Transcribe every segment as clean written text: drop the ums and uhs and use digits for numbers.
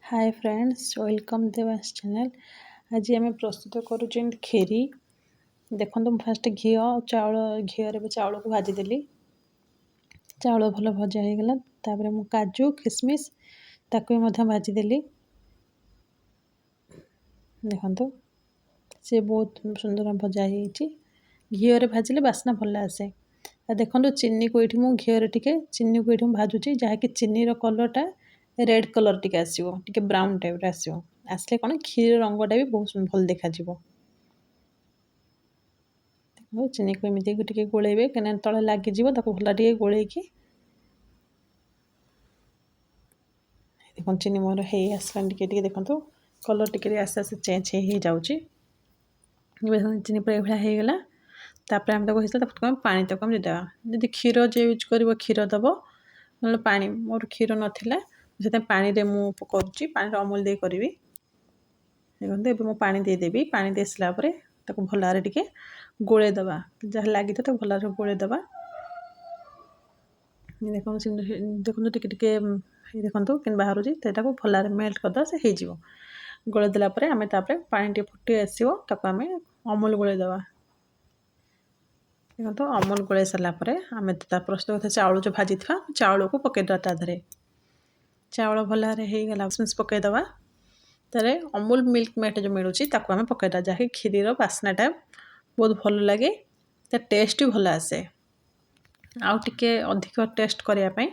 Hi friends welcome Dewas channel. आज आम प्रस्तुत करुँ खीरी। देखो तो फास्ट घी चाउल घी चाउल को भाजीदेली। चाउल भल भजा हो गला तापर मु काजू किशमिश ताकू भाजीदेली। देखो से बहुत सुंदर भजा घी भाजिले बास्ना भल आसे। देखो चीनी को ये घी टिके चीनी को ये भाजुची जहाँकि चीनी कलरटा रेड कलर टिके आसो टिके ब्राउन टाइप आसो आसले कौन क्षीर रंगटा भी बहुत भल देखा चीनी को एमती टिके गोलेबे कहीं तले लगिज भल टे गोलेकी देखो चीनी मोर है आसला टे देखो कलर टिके आस्ते आस्ते चेंज हो जाऊँगी। चीनी पूरा भाया होगला तापर आम पानी तक देदेबा जदि क्षीर जो यूज कर क्षीर दब ना पानी मोर क्षीर नाला से पानी रे मु करुच्ची पानी अमूल दे करी देखते मु पानी देदेवी पानी दे सारापर भल टे गोले दबा जहाँ लगी तो भल गोले देखो देखो टिके देखो कि बाहर भल मेल्ट करदे से हो गोले देलापर आम पानी टे फुटे आसो आम अमूल गोले दबा देखो अमूल गोले सारापर आम प्रस्तुत करते चाउल जो भाजी था चाउल को पकईदे ताधे चाउल भल होगला पकईदबा तारे अमूल मिल्क मेट जो मिलूँ आम पकईदा जहाँकि क्षीर बास्नाटा बहुत भल लगे टेस्ट भी भल आसे आउ टिके अधिक टेस्ट करने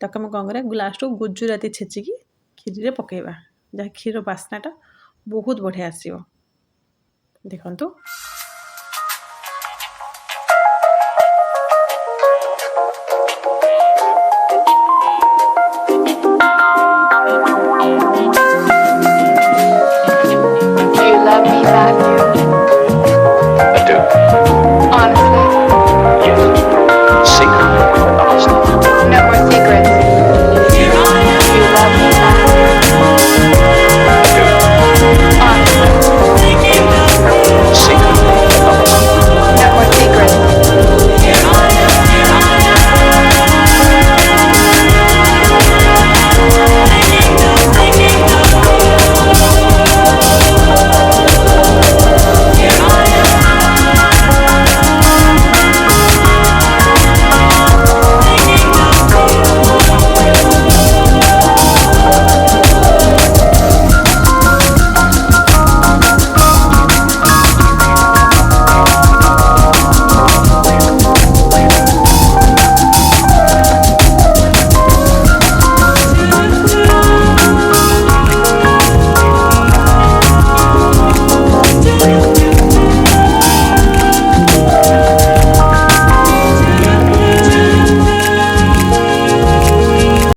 आम कौन करा ग्लास टू गुजुराती छेचिकी क्षीर रे पकईबा जहाँ क्षीर बास्नाटा बहुत बढ़िया आसो देखु। Love me, Matthew. I do. Honestly. Yes. Secretly. Honestly. No more secrets.